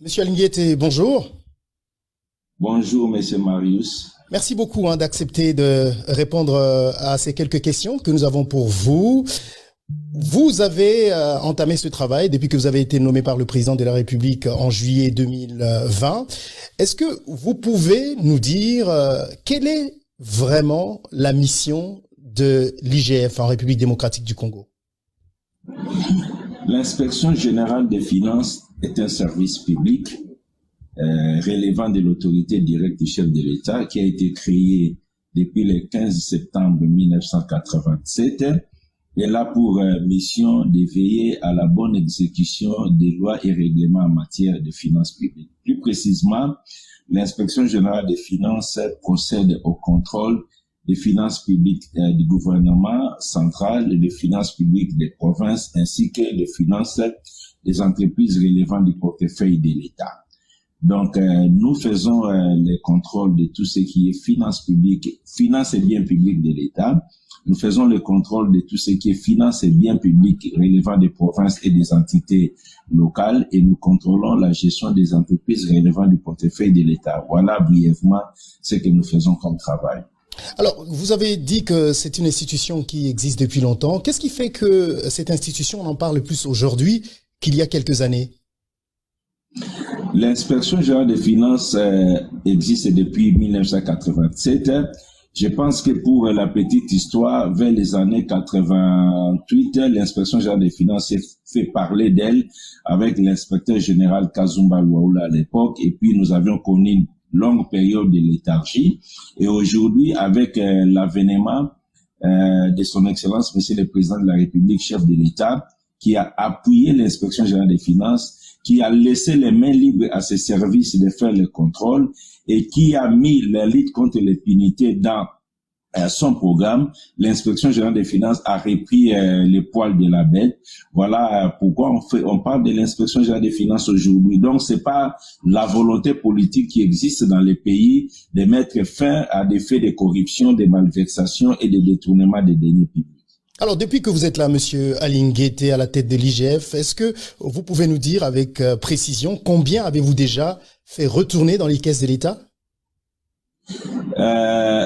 Monsieur Alinguete, bonjour. Bonjour, Monsieur Marius. Merci beaucoup d'accepter de répondre à ces quelques questions que nous avons pour vous. Vous avez entamé ce travail depuis que vous avez été nommé par le président de la République en juillet 2020. Est-ce que vous pouvez nous dire quelle est vraiment la mission de l'IGF en République démocratique du Congo? L'inspection générale des finances est un service public relevant de l'autorité directe du chef de l'État qui a été créé depuis le 15 septembre 1987 et là pour mission de veiller à la bonne exécution des lois et règlements en matière de finances publiques. Plus précisément, l'inspection générale des finances procède au contrôle des finances publiques du gouvernement central, des finances publiques des provinces ainsi que les finances des entreprises relevant du portefeuille de l'État. Donc, nous faisons les contrôles de tout ce qui est finances publiques, finances et biens publics de l'État. Nous faisons le contrôle de tout ce qui est finances et biens publics relevant des provinces et des entités locales et nous contrôlons la gestion des entreprises relevant du portefeuille de l'État. Voilà brièvement ce que nous faisons comme travail. Alors, vous avez dit que c'est une institution qui existe depuis longtemps. Qu'est-ce qui fait que cette institution, on en parle plus aujourd'hui qu'il y a quelques années? L'inspection générale des finances existe depuis 1987. Je pense que pour la petite histoire, vers les années 88, l'inspection générale des finances fait parler d'elle avec l'inspecteur général Kazumba Luaula à l'époque. Et puis, nous avions connu une longue période de léthargie. Et aujourd'hui, avec l'avènement de son Excellence, Monsieur le Président de la République, chef de l'État, qui a appuyé l'inspection générale des finances, qui a laissé les mains libres à ses services de faire le contrôle et qui a mis la lutte contre l'impunité dans son programme, l'inspection générale des finances a repris les poils de la bête. Voilà pourquoi on parle de l'inspection générale des finances aujourd'hui. Donc, c'est pas la volonté politique qui existe dans les pays de mettre fin à des faits de corruption, de malversation et de détournement des deniers publics. Alors, depuis que vous êtes là, Monsieur Alinguete, à la tête de l'IGF, est-ce que vous pouvez nous dire avec précision combien avez-vous déjà fait retourner dans les caisses de l'État?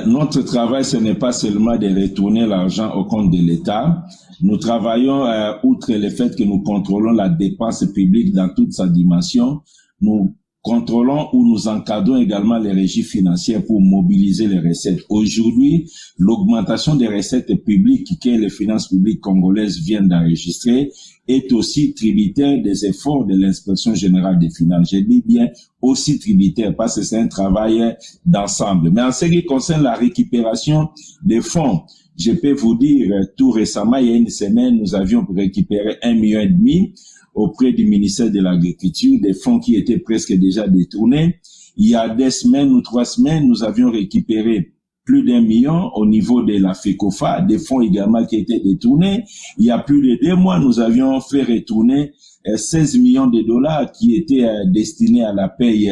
Notre travail, ce n'est pas seulement de retourner l'argent au compte de l'État. Nous travaillons, outre le fait que nous contrôlons la dépense publique dans toute sa dimension, nous contrôlons ou nous encadrons également les régies financières pour mobiliser les recettes. Aujourd'hui, l'augmentation des recettes publiques que les finances publiques congolaises viennent d'enregistrer est aussi tributaire des efforts de l'inspection générale des finances. Je dis bien aussi tributaire parce que c'est un travail d'ensemble. Mais en ce qui concerne la récupération des fonds, je peux vous dire, tout récemment, il y a une semaine, nous avions récupéré 1,5 million auprès du ministère de l'Agriculture, des fonds qui étaient presque déjà détournés. Il y a 2 semaines ou 3 semaines, nous avions récupéré plus d'1 million au niveau de la FECOFA, des fonds également qui étaient détournés. Il y a plus de 2 mois, nous avions fait retourner 16 millions de dollars qui étaient destinés à la paye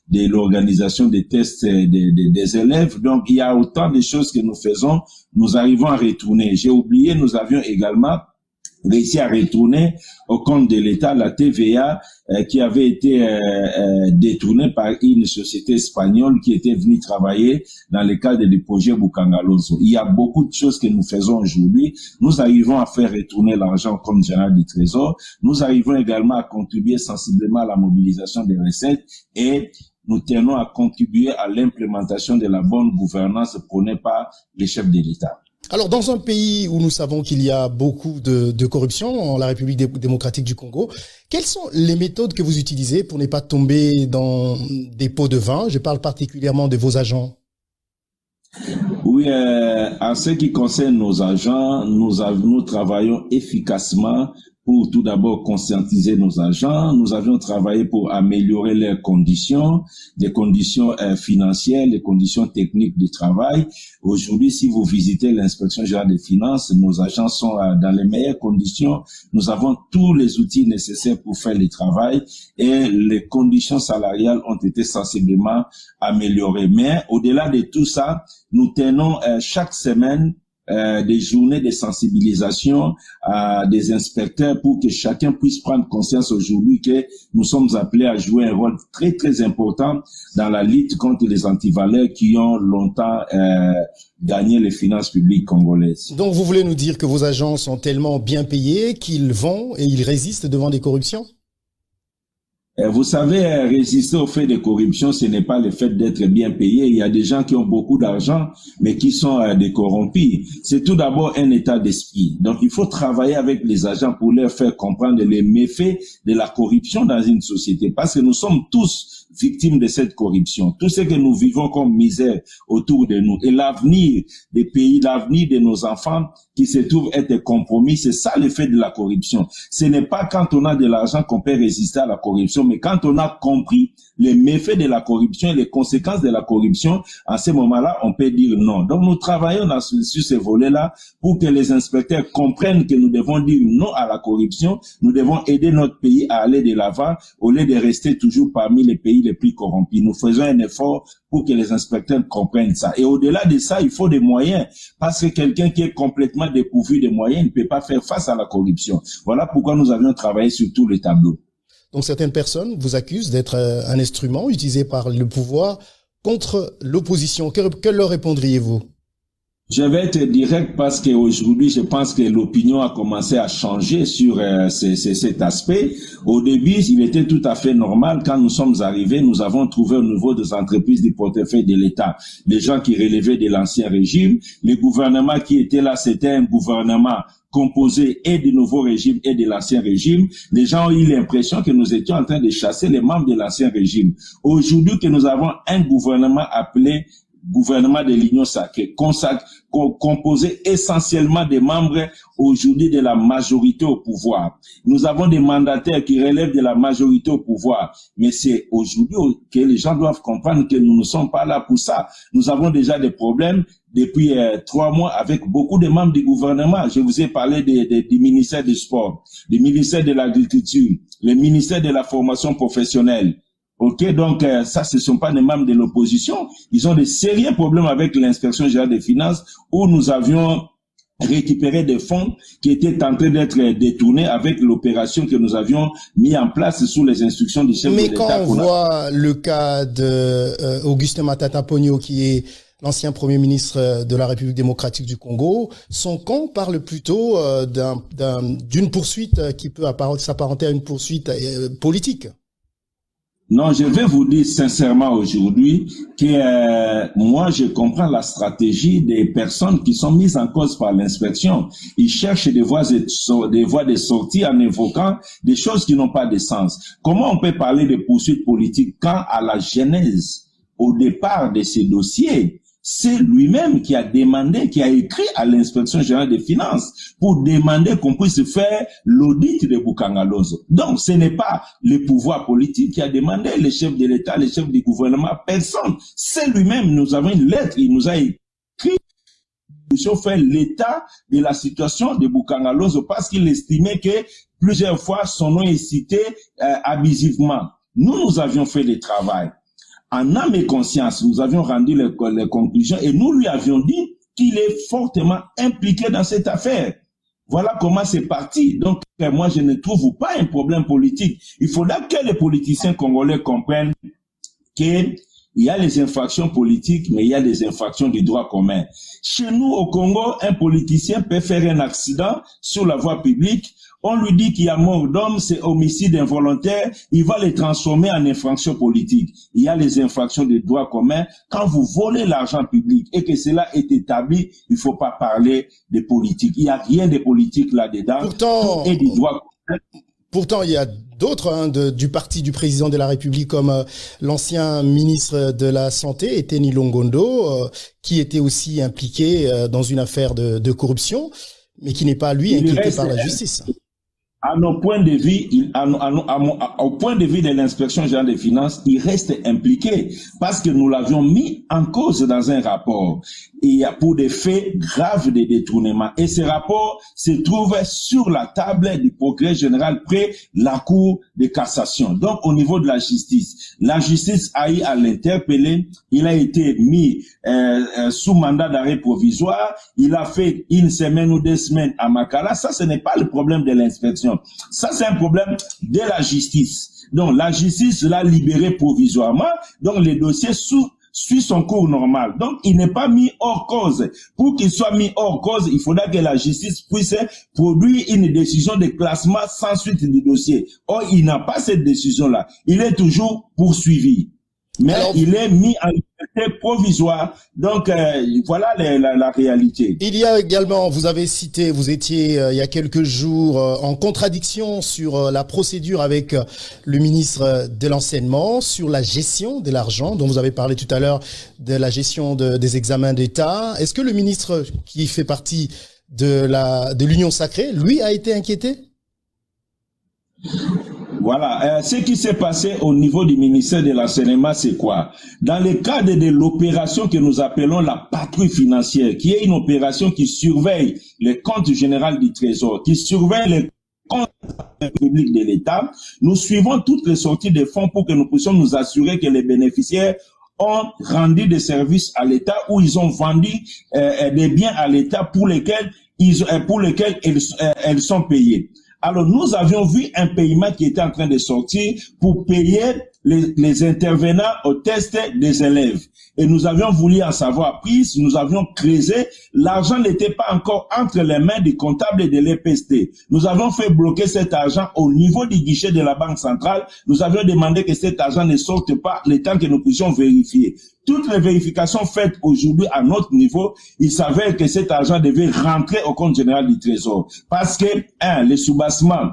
de l'organisation des tests des élèves. Donc, il y a autant de choses que nous faisons, nous arrivons à retourner. J'ai oublié, nous avions également réussi à retourner au compte de l'État la TVA qui avait été détournée par une société espagnole qui était venue travailler dans le cadre du projet Bukangalozo. Il y a beaucoup de choses que nous faisons aujourd'hui. Nous arrivons à faire retourner l'argent au compte général du Trésor. Nous arrivons également à contribuer sensiblement à la mobilisation des recettes et nous tenons à contribuer à l'implémentation de la bonne gouvernance prônée par les chefs de l'État. Alors, dans un pays où nous savons qu'il y a beaucoup de corruption, en la République démocratique du Congo, quelles sont les méthodes que vous utilisez pour ne pas tomber dans des pots de vin? Je parle particulièrement de vos agents. Oui, en ce qui concerne nos agents, nous travaillons efficacement pour tout d'abord conscientiser nos agents. Nous avions travaillé pour améliorer leurs conditions, les conditions financières, les conditions techniques de travail. Aujourd'hui, si vous visitez l'inspection générale des finances, nos agents sont dans les meilleures conditions. Nous avons tous les outils nécessaires pour faire le travail et les conditions salariales ont été sensiblement améliorées. Mais au-delà de tout ça, nous tenons chaque semaine des journées de sensibilisation à des inspecteurs pour que chacun puisse prendre conscience aujourd'hui que nous sommes appelés à jouer un rôle très, très important dans la lutte contre les antivaleurs qui ont longtemps gagné les finances publiques congolaises. Donc, vous voulez nous dire que vos agents sont tellement bien payés qu'ils vont et ils résistent devant des corruptions? Vous savez, résister au fait de corruption, ce n'est pas le fait d'être bien payé. Il y a des gens qui ont beaucoup d'argent, mais qui sont des corrompus. C'est tout d'abord un état d'esprit. Donc, il faut travailler avec les agents pour leur faire comprendre les méfaits de la corruption dans une société. Parce que nous sommes tous victimes de cette corruption. Tout ce que nous vivons comme misère autour de nous et l'avenir des pays, l'avenir de nos enfants qui se trouvent être compromis, c'est ça l'effet de la corruption. Ce n'est pas quand on a de l'argent qu'on peut résister à la corruption, mais quand on a compris les méfaits de la corruption et les conséquences de la corruption, à ce moment-là, on peut dire non. Donc, nous travaillons sur ces volets-là pour que les inspecteurs comprennent que nous devons dire non à la corruption. Nous devons aider notre pays à aller de l'avant au lieu de rester toujours parmi les pays les plus corrompus. Nous faisons un effort pour que les inspecteurs comprennent ça. Et au-delà de ça, il faut des moyens. Parce que quelqu'un qui est complètement dépourvu de moyens ne peut pas faire face à la corruption. Voilà pourquoi nous avions travaillé sur tous les tableaux. Donc certaines personnes vous accusent d'être un instrument utilisé par le pouvoir contre l'opposition. Que leur répondriez-vous? Je vais être direct parce qu'aujourd'hui, je pense que l'opinion a commencé à changer sur cet aspect. Au début, il était tout à fait normal. Quand nous sommes arrivés, nous avons trouvé au niveau des entreprises du portefeuille de l'État des gens qui relevaient de l'ancien régime. Le gouvernement qui était là, c'était un gouvernement composé et du nouveau régime et de l'ancien régime. Les gens ont eu l'impression que nous étions en train de chasser les membres de l'ancien régime. Aujourd'hui, que nous avons un gouvernement appelé gouvernement de l'Union sacrée, composé essentiellement des membres aujourd'hui de la majorité au pouvoir. Nous avons des mandataires qui relèvent de la majorité au pouvoir, mais c'est aujourd'hui que les gens doivent comprendre que nous ne sommes pas là pour ça. Nous avons déjà des problèmes depuis 3 mois avec beaucoup de membres du gouvernement. Je vous ai parlé du ministère du Sport, du ministère de l'Agriculture, le ministère de la Formation professionnelle. Ok, donc ça, ce ne sont pas des membres de l'opposition. Ils ont de sérieux problèmes avec l'inspection générale des finances où nous avions récupéré des fonds qui étaient en train d'être détournés avec l'opération que nous avions mis en place sous les instructions du chef de l'État. Mais quand on voit le cas d'Augustin Matata Ponyo, qui est l'ancien Premier ministre de la République démocratique du Congo, son camp parle plutôt d'une poursuite qui peut s'apparenter à une poursuite politique. Non, je vais vous dire sincèrement aujourd'hui que moi, je comprends la stratégie des personnes qui sont mises en cause par l'inspection. Ils cherchent des voies de sortie en évoquant des choses qui n'ont pas de sens. Comment on peut parler de poursuites politiques quand à la genèse, au départ de ces dossiers, c'est lui-même qui a demandé, qui a écrit à l'inspection générale des finances pour demander qu'on puisse faire l'audit de Bukangalozo. Donc, ce n'est pas le pouvoir politique qui a demandé, le chef de l'État, le chef du gouvernement, personne. C'est lui-même. Nous avons une lettre, il nous a écrit pour faire l'état de la situation de Bukangalozo parce qu'il estimait que plusieurs fois son nom est cité abusivement. Nous avions fait le travail. En âme et conscience, nous avions rendu les conclusions et nous lui avions dit qu'il est fortement impliqué dans cette affaire. Voilà comment c'est parti. Donc, moi, je ne trouve pas un problème politique. Il faudra que les politiciens congolais comprennent qu'il y a les infractions politiques, mais il y a les infractions du droit commun. Chez nous, au Congo, un politicien peut faire un accident sur la voie publique. On lui dit qu'il y a mort d'homme, c'est homicide involontaire, il va les transformer en infraction politique. Il y a les infractions de droit commun. Quand vous volez l'argent public et que cela est établi, il ne faut pas parler de politique. Il n'y a rien de politique là-dedans. Et du droit commun. Pourtant, il y a d'autres du parti du président de la République comme l'ancien ministre de la Santé, Eteni Longondo, qui était aussi impliqué dans une affaire de corruption, mais qui n'est pas, lui, inquiété par la justice. À nos points de vue, au point de vue de l'inspection générale des finances, il reste impliqué parce que nous l'avions mis en cause dans un rapport et pour des faits graves de détournement. Et ce rapport se trouve sur la table du procureur général près la Cour de cassation. Donc, au niveau de la justice a eu à l'interpeller. Il a été mis sous mandat d'arrêt provisoire. Il a fait 1 semaine ou 2 semaines à Makala. Ça, ce n'est pas le problème de l'inspection. Ça, c'est un problème de la justice. Donc, la justice l'a libéré provisoirement. Donc, le dossier suit son cours normal. Donc, il n'est pas mis hors cause. Pour qu'il soit mis hors cause, il faudra que la justice puisse produire une décision de classement sans suite du dossier. Or, il n'a pas cette décision-là. Il est toujours poursuivi. Mais alors, il est mis en liberté provisoire. Donc, voilà la réalité. Il y a également, vous avez cité, vous étiez il y a quelques jours en contradiction sur la procédure avec le ministre de l'Enseignement, sur la gestion de l'argent, dont vous avez parlé tout à l'heure, de la gestion des examens d'État. Est-ce que le ministre qui fait partie de l'Union sacrée, lui, a été inquiété? Voilà, ce qui s'est passé au niveau du ministère de l'Enseignement, c'est quoi? Dans le cadre de l'opération que nous appelons la patrouille financière, qui est une opération qui surveille les comptes généraux du Trésor, qui surveille les comptes publics de l'État, nous suivons toutes les sorties de fonds pour que nous puissions nous assurer que les bénéficiaires ont rendu des services à l'État ou ils ont vendu des biens à l'État pour lesquels elles sont payées. Alors, nous avions vu un paiement qui était en train de sortir pour payer les intervenants au test des élèves. Et nous avions voulu en savoir plus, nous avions creusé. L'argent n'était pas encore entre les mains du comptable et de l'EPST. Nous avons fait bloquer cet argent au niveau du guichet de la Banque centrale. Nous avions demandé que cet argent ne sorte pas le temps que nous puissions vérifier. Toutes les vérifications faites aujourd'hui à notre niveau, il s'avère que cet argent devait rentrer au compte général du Trésor. Parce que, les sous-bassements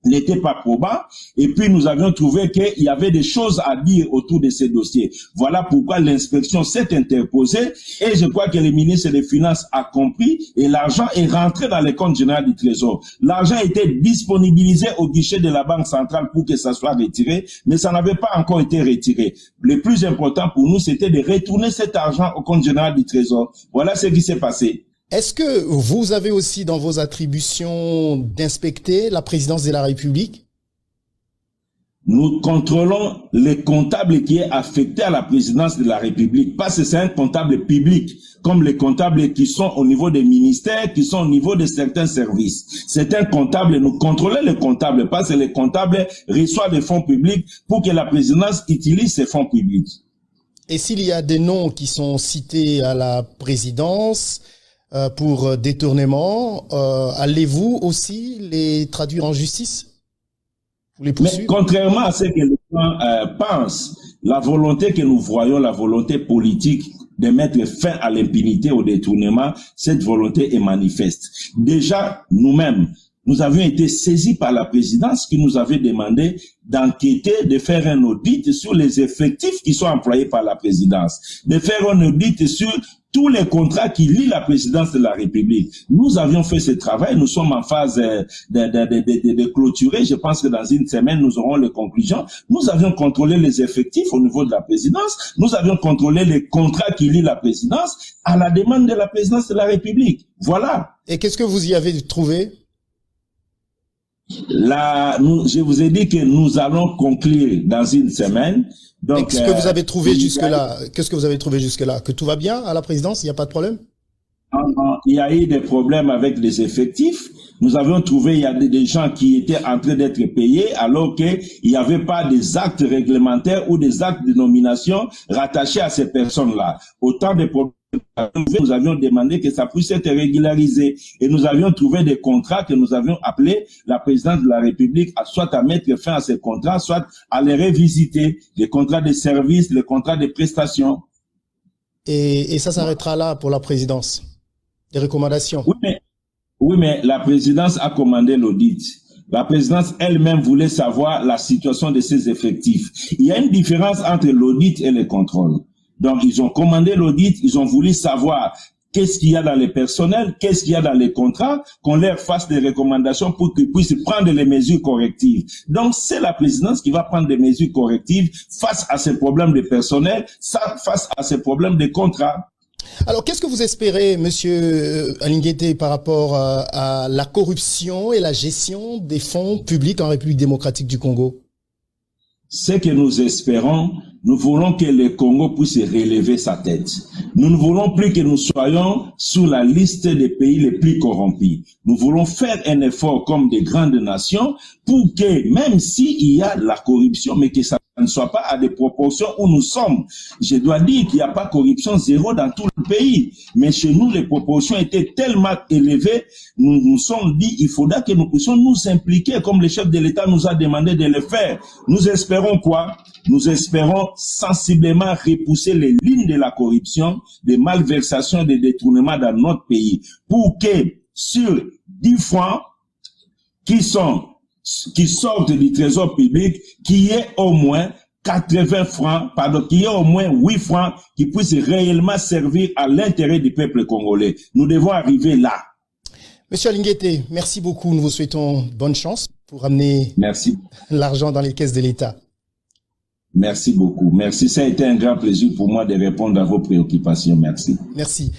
n'était pas probant, et puis nous avions trouvé qu'il y avait des choses à dire autour de ces dossiers. Voilà pourquoi l'inspection s'est interposée, et je crois que le ministre des Finances a compris, et l'argent est rentré dans les comptes généraux du Trésor. L'argent était disponibilisé au guichet de la Banque centrale pour que ça soit retiré, mais ça n'avait pas encore été retiré. Le plus important pour nous, c'était de retourner cet argent au compte général du Trésor. Voilà ce qui s'est passé. Est-ce que vous avez aussi dans vos attributions d'inspecter la présidence de la République? Nous contrôlons le comptable qui est affecté à la présidence de la République, parce que c'est un comptable public, comme les comptables qui sont au niveau des ministères, qui sont au niveau de certains services. C'est un comptable, nous contrôlons le comptable, parce que le comptable reçoit des fonds publics pour que la présidence utilise ces fonds publics. Et s'il y a des noms qui sont cités à la présidence pour détournement, allez-vous aussi les traduire en justice? Vous les poursuivre? Mais contrairement à ce que les gens pensent, la volonté que nous voyons, la volonté politique de mettre fin à l'impunité, au détournement, cette volonté est manifeste. Déjà, nous-mêmes, nous avions été saisis par la présidence qui nous avait demandé d'enquêter, de faire un audit sur les effectifs qui sont employés par la présidence, de faire un audit sur tous les contrats qui lient la présidence de la République. Nous avions fait ce travail, nous sommes en phase de clôturer. Je pense que dans une semaine, nous aurons les conclusions. Nous avions contrôlé les effectifs au niveau de la présidence. Nous avions contrôlé les contrats qui lient la présidence à la demande de la présidence de la République. Voilà. Et qu'est-ce que vous y avez trouvé? Là, je vous ai dit que nous allons conclure dans une semaine. Donc, qu'est-ce que vous avez trouvé jusque-là? Qu'est-ce que vous avez trouvé jusque-là? Que tout va bien à la présidence? Il n'y a pas de problème? Il y a eu des problèmes avec les effectifs. Nous avions trouvé, il y a des gens qui étaient en train d'être payés alors qu'il n'y avait pas des actes réglementaires ou des actes de nomination rattachés à ces personnes-là. Autant de problèmes. Nous avions demandé que ça puisse être régularisé et nous avions trouvé des contrats que nous avions appelés la présidence de la République à soit à mettre fin à ces contrats, soit à les revisiter, les contrats de services, les contrats de prestations. Et ça s'arrêtera là pour la présidence? Des recommandations? Oui, mais la présidence a commandé l'audit. La présidence elle-même voulait savoir la situation de ses effectifs. Il y a une différence entre l'audit et le contrôle. Donc, ils ont commandé l'audit, ils ont voulu savoir qu'est-ce qu'il y a dans les personnels, qu'est-ce qu'il y a dans les contrats, qu'on leur fasse des recommandations pour qu'ils puissent prendre les mesures correctives. Donc, c'est la présidence qui va prendre des mesures correctives face à ces problèmes de personnel, face à ces problèmes de contrats. Alors, qu'est-ce que vous espérez, Monsieur Aly Nguété, par rapport à la corruption et la gestion des fonds publics en République démocratique du Congo? Ce que nous espérons, nous voulons que le Congo puisse relever sa tête. Nous ne voulons plus que nous soyons sur la liste des pays les plus corrompus. Nous voulons faire un effort comme des grandes nations pour que, même s'il y a de la corruption, mais que ça ne soit pas à des proportions où nous sommes. Je dois dire qu'il n'y a pas corruption zéro dans tout le pays. Mais chez nous, les proportions étaient tellement élevées, nous nous sommes dit, il faudra que nous puissions nous impliquer comme le chef de l'État nous a demandé de le faire. Nous espérons quoi? Nous espérons sensiblement repousser les lignes de la corruption, des malversations, des détournements dans notre pays, pour que sur 10 francs qui sortent du trésor public, qu'il y ait au moins 80 francs, qu'il y ait au moins 8 francs qui puissent réellement servir à l'intérêt du peuple congolais. Nous devons arriver là. Monsieur Aly Nguété, merci beaucoup. Nous vous souhaitons bonne chance pour amener l'argent dans les caisses de l'État. Merci beaucoup. Merci. Ça a été un grand plaisir pour moi de répondre à vos préoccupations. Merci. Merci.